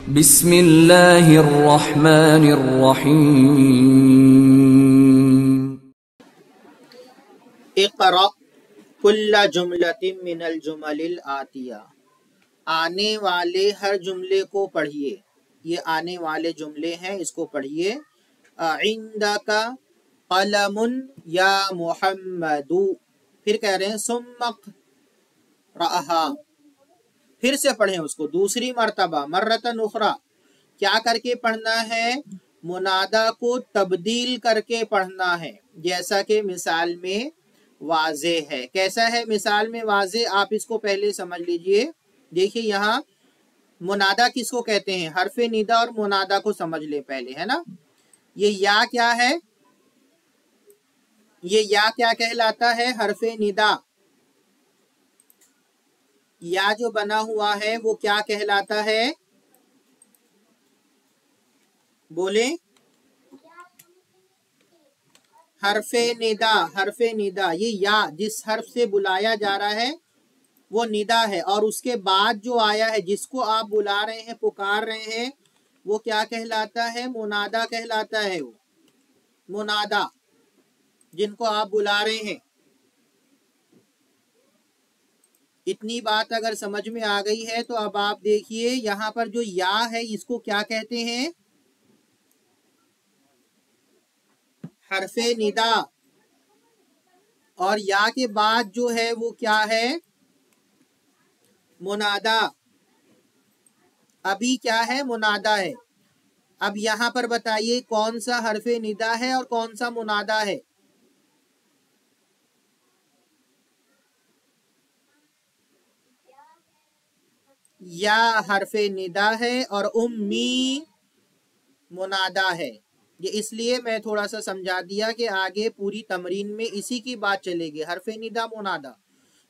بسم اللہ الرحمن الرحیم اقرأ کل جملۃ من الجمل الآتیہ، آنے والے ہر جملے کو پڑھیے۔ یہ آنے والے جملے ہیں، اس کو پڑھیے۔ عندک قلم یا محمد، پھر کہہ رہے ہیں ثم اقرأھا، پھر سے پڑھیں اس کو دوسری مرتبہ، مرتن اخرى۔ کیا کر کے پڑھنا ہے؟ منادا کو تبدیل کر کے پڑھنا ہے، جیسا کہ مثال میں واضح ہے۔ کیسا ہے مثال میں واضح؟ آپ اس کو پہلے سمجھ لیجئے۔ دیکھیے یہاں منادا کس کو کہتے ہیں؟ حرف ندا اور منادا کو سمجھ لیں پہلے، ہے نا۔ یہ یا کیا ہے؟ یہ یا کیا کہلاتا ہے؟ حرف ندا۔ یا جو بنا ہوا ہے وہ کیا کہلاتا ہے؟ بولیں۔ حرف ندا، حرف ندا۔ یہ یا جس حرف سے بلایا جا رہا ہے وہ ندا ہے، اور اس کے بعد جو آیا ہے جس کو آپ بلا رہے ہیں، پکار رہے ہیں، وہ کیا کہلاتا ہے؟ منادا کہلاتا ہے۔ وہ منادا جن کو آپ بلا رہے ہیں۔ اتنی بات اگر سمجھ میں آ گئی ہے تو اب آپ دیکھیے یہاں پر جو یا ہے اس کو کیا کہتے ہیں؟ حرف ندا۔ اور یا کے بعد جو ہے وہ کیا ہے؟ منادا۔ ابھی کیا ہے؟ منادا ہے۔ اب یہاں پر بتائیے کون سا حرف ندا ہے اور کون سا منادا ہے؟ یا حرف ندا ہے اور امی منادا ہے۔ یہ اس لیے میں تھوڑا سا سمجھا دیا کہ آگے پوری تمرین میں اسی کی بات چلے گی۔ حرف ندا منادا،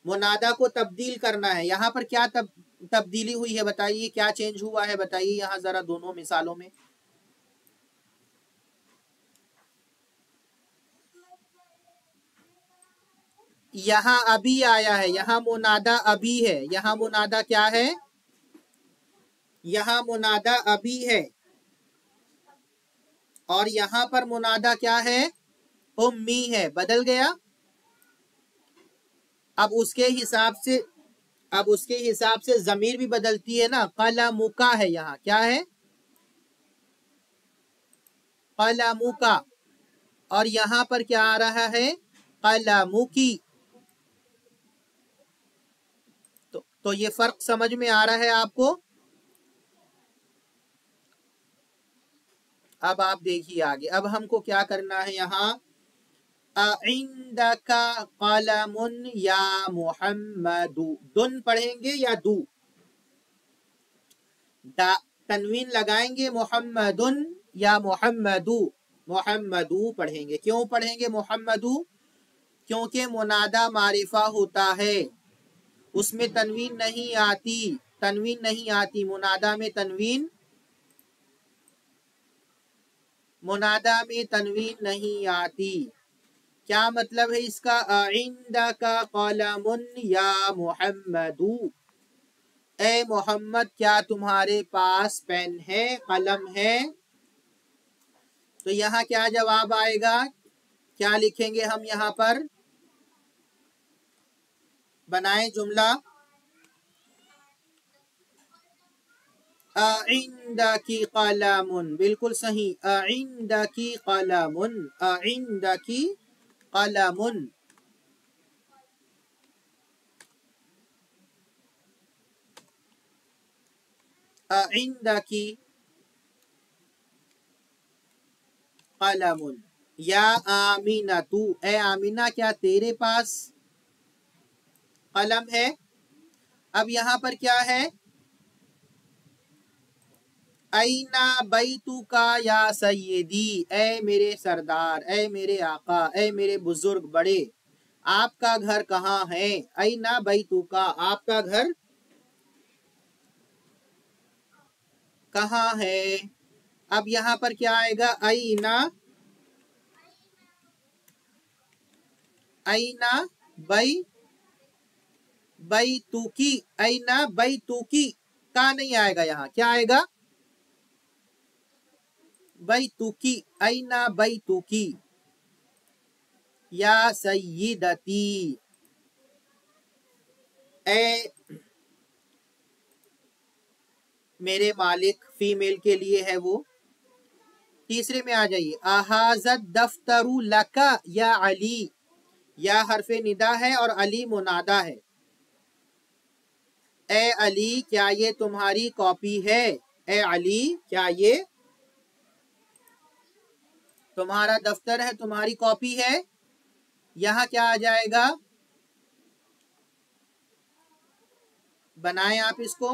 منادا کو تبدیل کرنا ہے۔ یہاں پر کیا تبدیلی ہوئی ہے بتائیے؟ کیا چینج ہوا ہے بتائیے یہاں ذرا دونوں مثالوں میں۔ یہاں ابھی آیا ہے، یہاں منادا ابھی ہے۔ یہاں منادا کیا ہے؟ یہاں منادا ابھی ہے، اور یہاں پر منادا کیا ہے؟ امی ہے۔ بدل گیا؟ اب اس کے حساب سے ضمیر بھی بدلتی ہے نا۔ قلمکا ہے، یہاں کیا ہے؟ قلمکا۔ اور یہاں پر کیا آ رہا ہے؟ قلمکی۔ تو یہ فرق سمجھ میں آ رہا ہے آپ کو؟ اب آپ دیکھیے آگے، اب ہم کو کیا کرنا ہے یہاں؟ عندک قلم یا محمد، دن پڑھیں گے یا دو؟ تنوین لگائیں گے محمدن یا محمدو؟ محمدو پڑھیں گے۔ کیوں پڑھیں گے محمدو؟ کیونکہ منادا معرفہ ہوتا ہے، اس میں تنوین نہیں آتی، تنوین نہیں آتی منادا میں، منادا میں تنوین نہیں آتی۔ کیا مطلب ہے اس کا؟ عندک قلم یا محمد، اے محمد کیا تمہارے پاس پین ہے، قلم ہے؟ تو یہاں کیا جواب آئے گا؟ کیا لکھیں گے ہم یہاں پر؟ بنائیں جملہ۔ عندک قلم، بالکل صحیح۔ عندک قلم، عندک قلم۔ عندک قلم یا آمینہ، اے آمینہ کیا تیرے پاس قلم ہے؟ اب یہاں پر کیا ہے؟ این بیتک یا سیدی، اے میرے سردار، اے میرے آقا، اے میرے بزرگ بڑے، آپ کا گھر کہاں ہے؟ این بیتک، آپ کا گھر کہاں ہے؟ اب یہاں پر کیا آئے گا؟ این بیتکی، این بیتکی کا نہیں آئے گا، یہاں کیا آئے گا؟ بیتکی این بیتکی یا سیدتی اے میرے مالک، فیمیل کے لیے ہے وہ. تیسرے میں آ جائیے احاظت دفتر لکا یا علی، یا حرف ندا ہے اور علی منادا ہے. اے علی کیا یہ تمہاری کاپی ہے؟ اے علی کیا یہ تمہارا دفتر ہے، تمہاری کاپی ہے؟ یہاں کیا آ جائے گا؟ بنائیں آپ اس کو.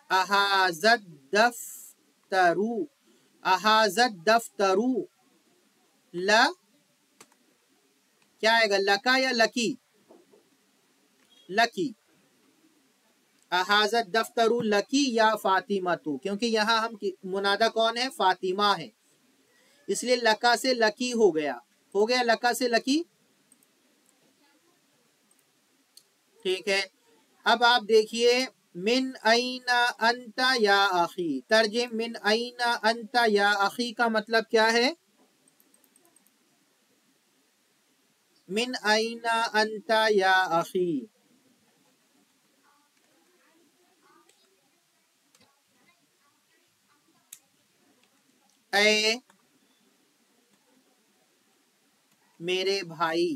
احاظت دفترو، احاظت دفترو کیا آئے گا؟ لکا یا لکی؟ لکی. احاظت دفترو لکی یا فاطمہ تو، کیونکہ یہاں ہم منادہ کون ہے؟ فاطمہ ہے، اس لیے لکا سے لکی ہو گیا. ہو گیا لکا سے لکی. ٹھیک ہے. اب آپ دیکھیے من این انت یا اخی، ترجم من این انت یا اخی کا مطلب کیا ہے؟ من این انت یا اخی، اے میرے بھائی،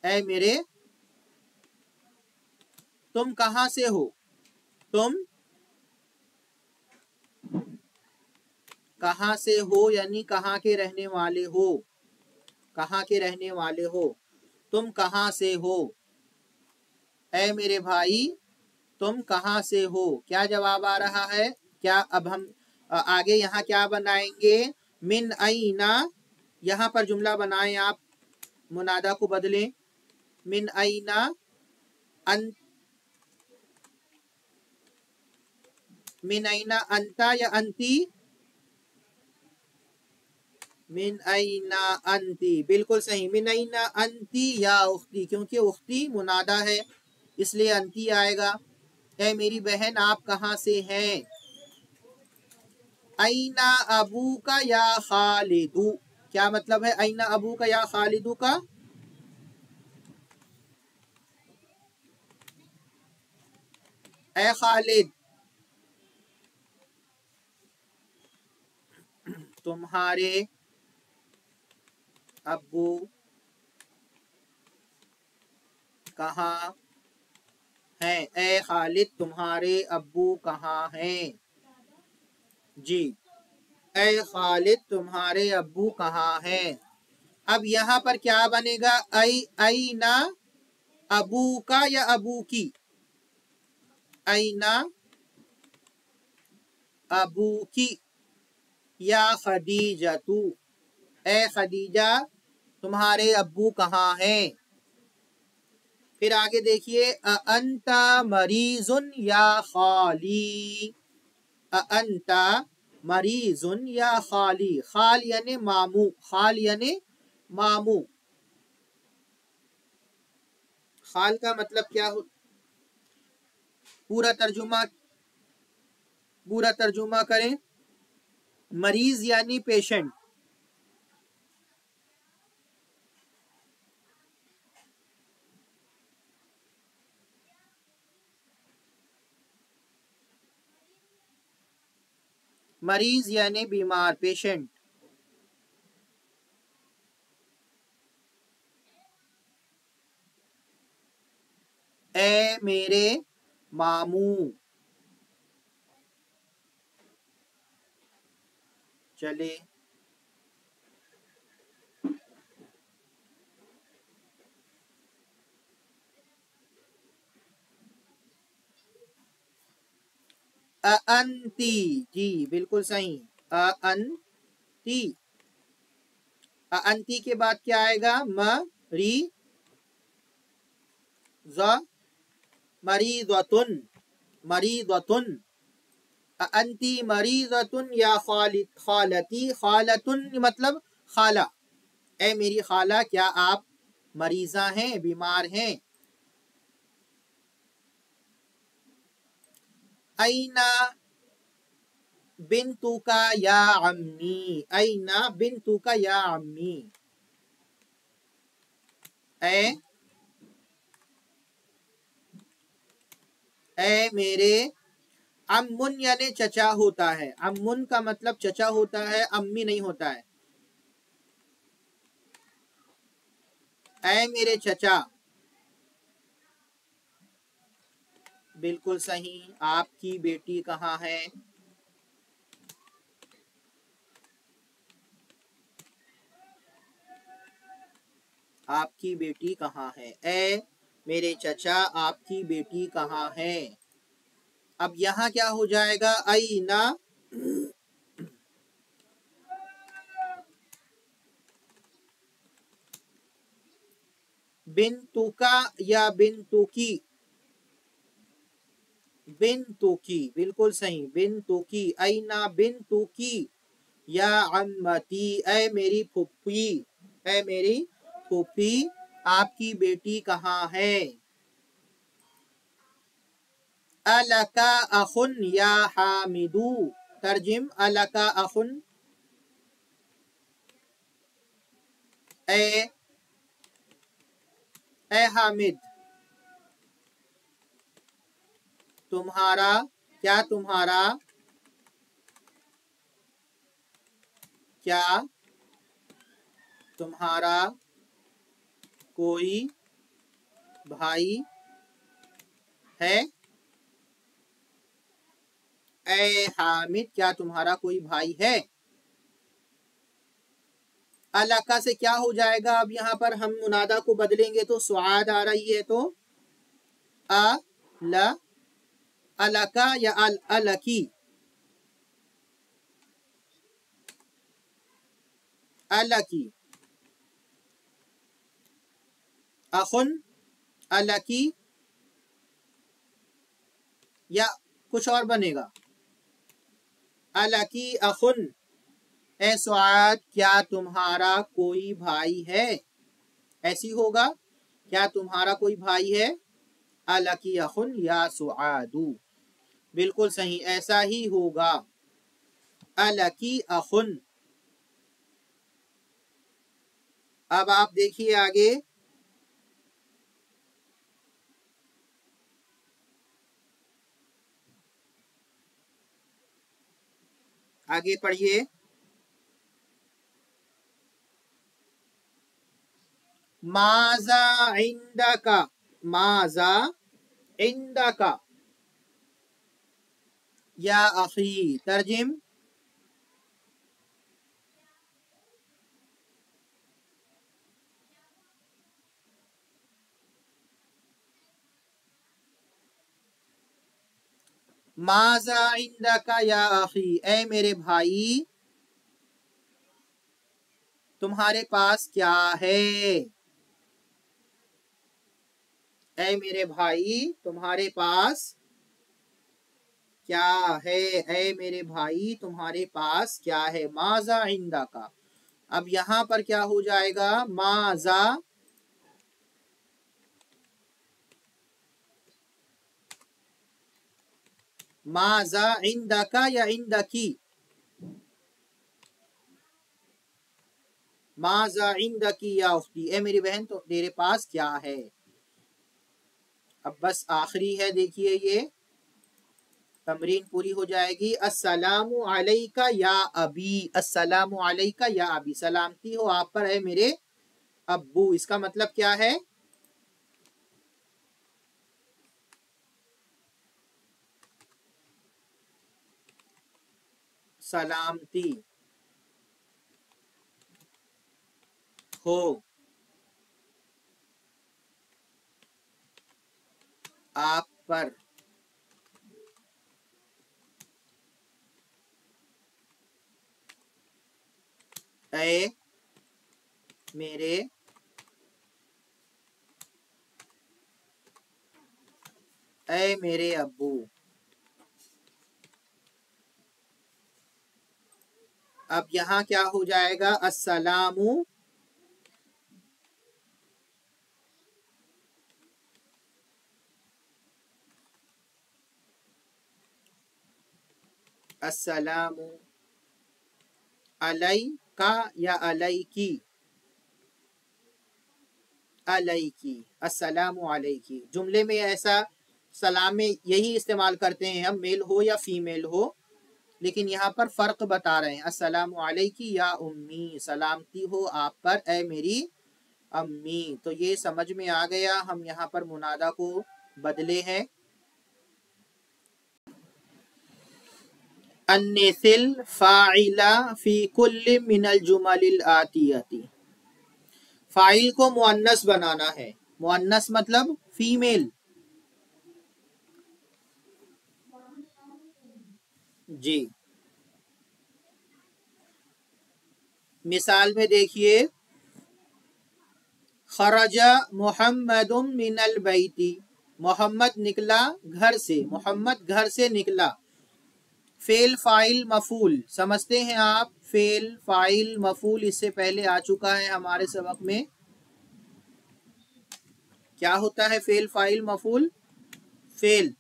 اے میرے، تم کہاں سے ہو؟ تم کہاں سے ہو یعنی کہاں کے رہنے والے ہو، کہاں کے رہنے والے ہو. تم کہاں سے ہو؟ اے میرے بھائی تم کہاں سے ہو؟ کیا جواب آ رہا ہے؟ کیا اب ہم آگے یہاں کیا بنائیں گے؟ من اینا، یہاں پر جملہ بنائیں آپ، منادہ کو بدلیں. من اینا من اینا انتا یا انتی؟ من اینا انتی، بالکل صحیح. من اینا انتی یا اختی، کیونکہ اختی منادہ ہے اس لیے انتی آئے گا. اے میری بہن آپ کہاں سے ہیں؟ اینا ابو کا یا خالدو، کیا مطلب ہے اینا ابو کا یا خالدو کا؟ اے خالد تمہارے ابو کہاں ہیں؟ اے خالد تمہارے ابو کہاں ہیں؟ جی، اے خالد تمہارے ابو کہاں ہیں. اب یہاں پر کیا بنے گا؟ اینا ابو کا یا ابو کی؟ اینا ابو کی یا خدیجہ تو، اے خدیجہ تمہارے ابو کہاں ہیں؟ پھر آگے دیکھیے انت مریض یا خالی، انت مریض یا خالی، خال یعنی مامو، خال یعنی مامو. خال کا مطلب کیا ہو؟ پورا ترجمہ کریں. مریض یعنی پیشنٹ، مریض یعنی بیمار، پیشنٹ. اے میرے ماموں، چلے انتی، جی بالکل صحیح. انتی، انتی کے بعد کیا آئے گا؟ مریضتن، مریضتن. انتی مریضتن یا خالتی، خالتن مطلب خالہ، اے میری خالہ کیا آپ مریضہ ہیں، بیمار ہیں۔ اینا بنتوکا یا عمی، اینا بنتوکا یا عمی، اے میرے، امن یعنی چچا ہوتا ہے، امن کا مطلب چچا ہوتا ہے، امی نہیں ہوتا ہے۔ اے میرے چچا، بالکل صحیح، آپ کی بیٹی کہاں ہے؟ آپ کی بیٹی کہاں ہے؟ اے میرے چچا، آپ کی بیٹی کہاں ہے؟ اب یہاں کیا ہو جائے گا؟ اینا بنتوکا یا بنتوکی، بنتوکی بالکل صحیح، بنتوکی، اینا بنتوکی یا عمتی، اے میری پھوپھی، اے میری پھوپھی، آپ کی بیٹی کہاں ہے؟ الکا اخن یا حامدو، ترجم الکا اخن، اے حامد، تمہارا کیا، تمہارا کیا، تمہارا کوئی بھائی ہے؟ اے حامد، کیا تمہارا کوئی بھائی ہے؟ الکا سے کیا ہو جائے گا؟ اب یہاں پر ہم منادا کو بدلیں گے تو سعاد آ رہی ہے، تو الکا یا الکی، الکی، اخن، الکی، یا کچھ اور بنے گا؟ الکی اخن، اے سعاد، کیا تمہارا کوئی بھائی ہے؟ ایسی ہوگا، کیا تمہارا کوئی بھائی ہے؟ الکی اخن یا سعادو، بالکل صحیح، ایسا ہی ہوگا، الکی اخن۔ اب آپ دیکھیے آگے، آگے پڑھیے، ماذا عندک، ماذا عندک یا اخی، ترجم ماذا عندک یا اخی، اے میرے بھائی، تمہارے پاس کیا ہے؟ اے میرے بھائی، تمہارے پاس کیا ہے؟ اے میرے بھائی، تمہارے پاس کیا ہے؟ ماذا عندک، اب یہاں پر کیا ہو جائے گا؟ ماذا، ماذا عندک یا عندکی، ماذا عندکی یا اختی، اے میری بہن، تو تیرے پاس کیا ہے؟ اب بس آخری ہے، دیکھیے یہ تمرین پوری ہو جائے گی۔ السلام علیکہ یا ابی، السلام علیکہ یا ابی، سلامتی ہو آپ پر اے میرے ابو، اس کا مطلب کیا ہے؟ سلامتی ہو آپ پر اے میرے ابو۔ اب یہاں کیا ہو جائے گا؟ السلام السلام علیکا یا علیکی، علیکی، السلام علیکی. جملے میں ایسا سلام میں یہی استعمال کرتے ہیں ہم، میل ہو یا فیمیل ہو، لیکن یہاں پر فرق بتا رہے ہیں. السلام علیکی یا امی، سلامتی ہو آپ پر اے میری امی. تو یہ سمجھ میں آ گیا، ہم یہاں پر منادا کو بدلے ہیں. انِّثِ الفاعل فی کل من الجمل الآتیتی، فاعل کو مؤنث بنانا ہے. مؤنث مطلب فیمیل. جی مثال میں دیکھیے، خرج محمد من البیت، محمد نکلا گھر سے، محمد گھر سے نکلا. فعل فاعل مفعول سمجھتے ہیں آپ؟ فعل فاعل مفعول اس سے پہلے آ چکا ہے ہمارے سبق میں. کیا ہوتا ہے فعل فاعل مفعول؟ فعل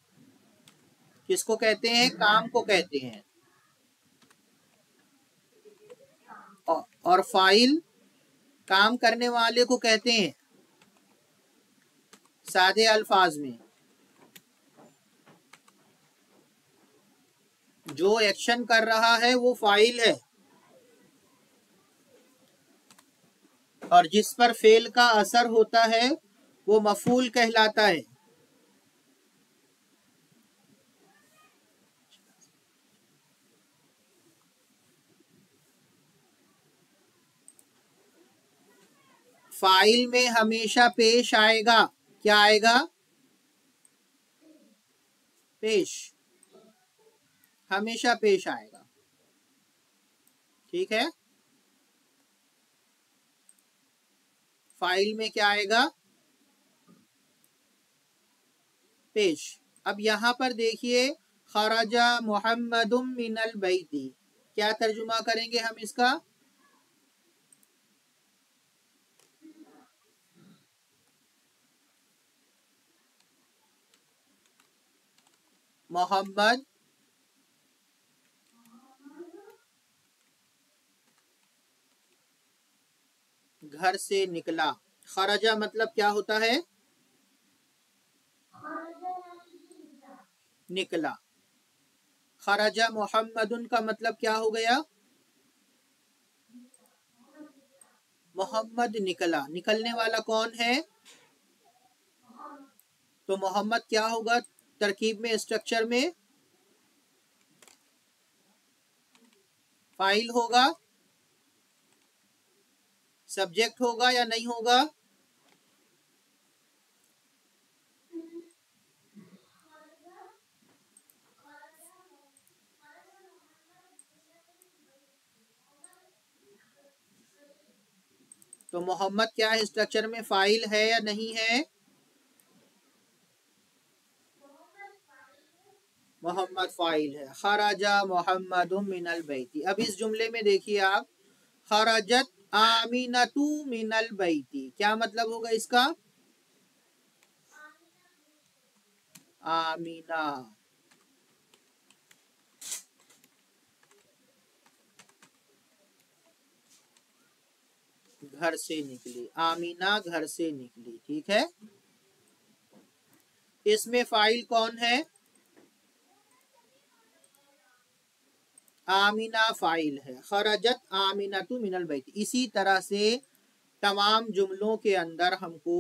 کس کو کہتے ہیں؟ کام کو کہتے ہیں. اور فاعل کام کرنے والے کو کہتے ہیں. سادے الفاظ میں جو ایکشن کر رہا ہے وہ فاعل ہے، اور جس پر فعل کا اثر ہوتا ہے وہ مفعول کہلاتا ہے. فاعل میں ہمیشہ پیش آئے گا، کیا آئے گا؟ پیش، ہمیشہ پیش آئے گا. ٹھیک ہے، فاعل میں کیا آئے گا؟ پیش. اب یہاں پر دیکھیے، خرج محمد من البیت، کیا ترجمہ کریں گے ہم اس کا؟ محمد گھر سے نکلا. خرجہ مطلب کیا ہوتا ہے؟ نکلا. خرجہ محمد کا مطلب کیا ہو گیا؟ محمد نکلا. نکلنے والا کون ہے؟ تو محمد کیا ہوگا ترکیب میں، اسٹرکچر میں؟ فاعل ہوگا، سبجیکٹ ہوگا یا نہیں ہوگا؟ تو محمد کیا ہے اسٹرکچر میں؟ فاعل ہے یا نہیں ہے؟ محمد فاعل ہے. خرج محمد من البیت. اب اس جملے میں دیکھیے آپ، خرجت آمینۃ من البیت، کیا مطلب ہوگا اس کا؟ آمینہ گھر سے نکلی، آمینہ گھر سے نکلی. ٹھیک ہے، اس میں فاعل کون ہے؟ آمینہ فاعل ہے. خرجت آمینۃ من البیت. اسی طرح سے تمام جملوں کے اندر ہم کو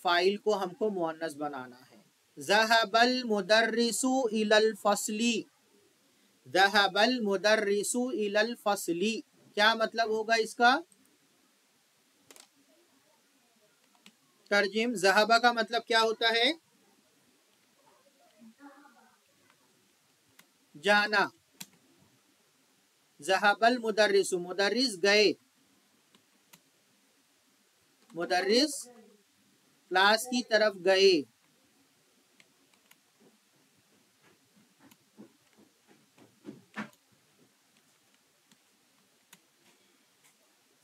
فاعل کو ہم کو مؤنث بنانا ہے. ذهب المدرس الى الفصل، ذهب المدرس الى الفصل، کیا مطلب ہوگا اس کا؟ ترجم. ذهب کا مطلب کیا ہوتا ہے؟ جانا. ذهب المدرس، مدرس گئے، مدرس کلاس کی طرف گئے.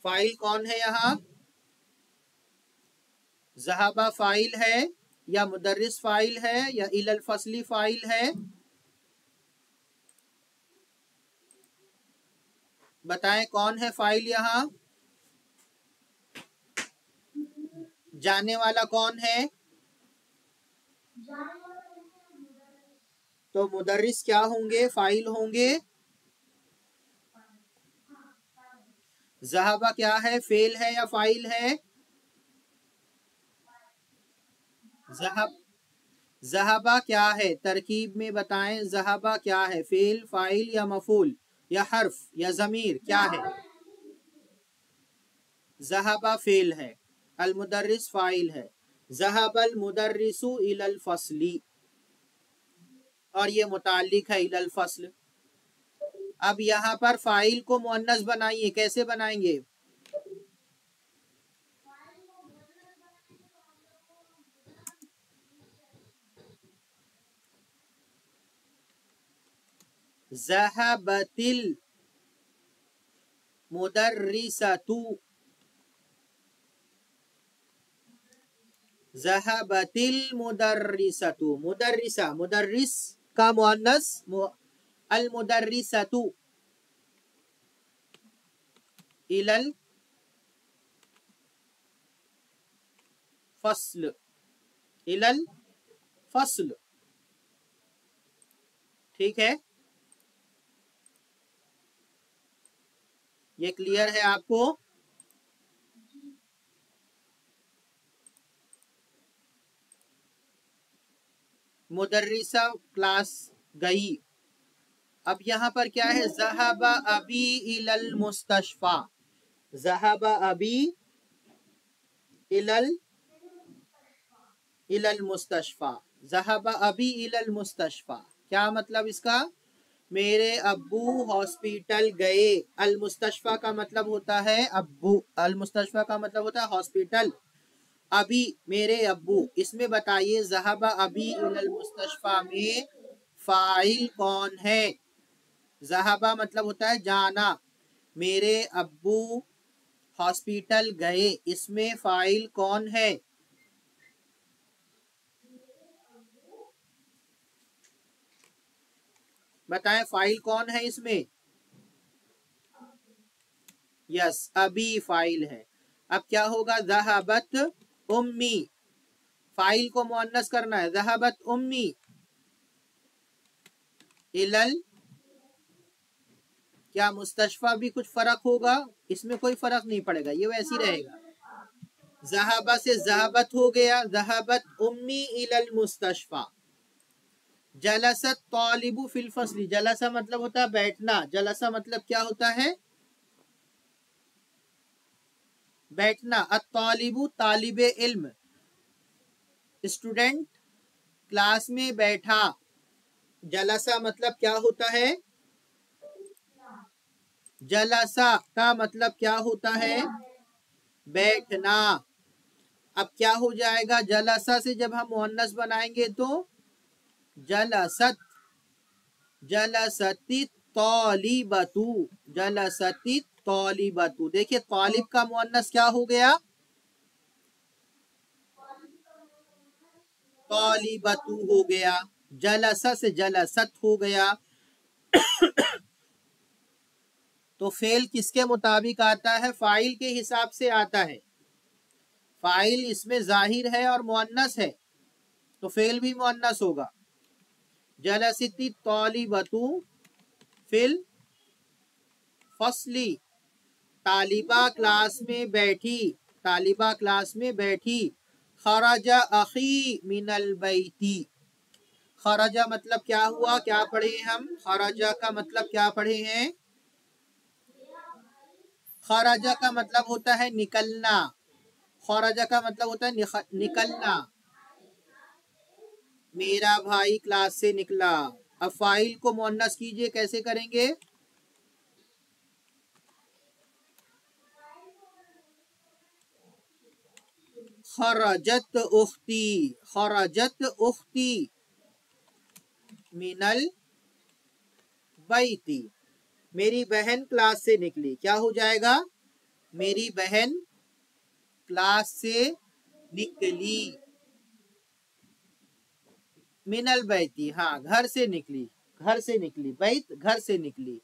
فاعل کون ہے یہاں؟ ذهب فاعل ہے یا مدرس فاعل ہے یا الی الفصل فاعل ہے؟ بتائیں کون ہے فاعل یہاں؟ جانے والا کون ہے؟ تو مدرس کیا ہوں گے؟ فاعل ہوں گے۔ ذہبہ کیا ہے؟ فعل ہے یا فاعل ہے؟ ذہبہ کیا ہے؟ ترکیب میں بتائیں، ذہبہ کیا ہے؟ فعل، فاعل یا مفعول یا حرف یا ضمیر کیا ہے؟ ذہبہ فعل ہے، المدرس فاعل ہے۔ ذہب المدرس الی الفصل، اور یہ متعلق ہے الی الفصل۔ اب یہاں پر فاعل کو مؤنث بنائیے، کیسے بنائیں گے؟ ذهبت المدرسة، ذهبت المدرسة، مدرسہ، مدرس کا مؤنث المدرسة إلى الفصل، إلى الفصل، ٹھیک ہے؟ یہ کلیئر ہے آپ کو؟ مدرسہ کلاس گئی۔ اب یہاں پر کیا ہے؟ ذہب ابی الی المستشفى، ذہب ابی الی المستشفى، ذہب ابی الی المستشفى، کیا مطلب اس کا؟ میرے ابو ہاسپیٹل گئے۔ المستشفى کا مطلب ہوتا ہے ابو، المستشفى کا مطلب ہوتا ہے ہاسپیٹل۔ ابھی میرے ابو، اس میں بتائیے ذہب ابی الی المستشفى میں فاعل کون ہے؟ ذہبہ مطلب ہوتا ہے جانا، میرے ابو ہاسپیٹل گئے، اس میں فاعل کون ہے؟ بتائیں فاعل کون ہے اس میں؟ یس، ابھی فاعل ہے۔ اب کیا ہوگا؟ ذہبت امی، فاعل کو مؤنث کرنا ہے، ذہبت امی الل، کیا مستشفى بھی کچھ فرق ہوگا؟ اس میں کوئی فرق نہیں پڑے گا، یہ ویسے ہی رہے گا۔ ذہبہ سے ذہبت ہو گیا، ذہبت امی الى المستشفى۔ جلست طالب فی الفصل، جلسہ مطلب ہوتا ہے بیٹھنا، جلسہ مطلب کیا ہوتا ہے؟ بیٹھنا۔ الطالب طالب علم، اسٹوڈنٹ کلاس میں بیٹھا۔ جلسہ مطلب کیا ہوتا ہے؟ جلسہ کا مطلب کیا ہوتا ہے؟ بیٹھنا۔ اب کیا ہو جائے گا؟ جلسہ سے جب ہم مؤنث بنائیں گے تو جلست، جلست الطالبۃ، جلست الطالبۃ۔ دیکھیے طالب کا مؤنث کیا ہو گیا؟ طالبۃ ہو گیا، جلسہ سے جلست ہو گیا۔ تو فعل کس کے مطابق آتا ہے؟ فاعل کے حساب سے آتا ہے۔ فاعل اس میں ظاہر ہے اور مؤنث ہے، تو فعل بھی مؤنث ہوگا۔ جلست الطالبۃ فی الفصل، طالبہ کلاس میں بیٹھی، طالبہ کلاس میں بیٹھی۔ خرج اخی من البیت، خرج مطلب کیا ہوا؟ کیا پڑھے ہم؟ خرج کا مطلب کیا پڑھے ہیں؟ خرج کا مطلب ہوتا ہے نکلنا، خرج کا مطلب ہوتا ہے نکلنا، میرا بھائی کلاس سے نکلا۔ اب فاعل کو مؤنث کیجئے، کیسے کریں گے؟ خرجت اختی، خرجت اختی من البیت، میری بہن کلاس سے نکلی۔ کیا ہو جائے گا؟ میری بہن کلاس سے نکلی، من البیت، ہاں گھر سے نکلی، گھر سے نکلی، بیت گھر سے نکلی۔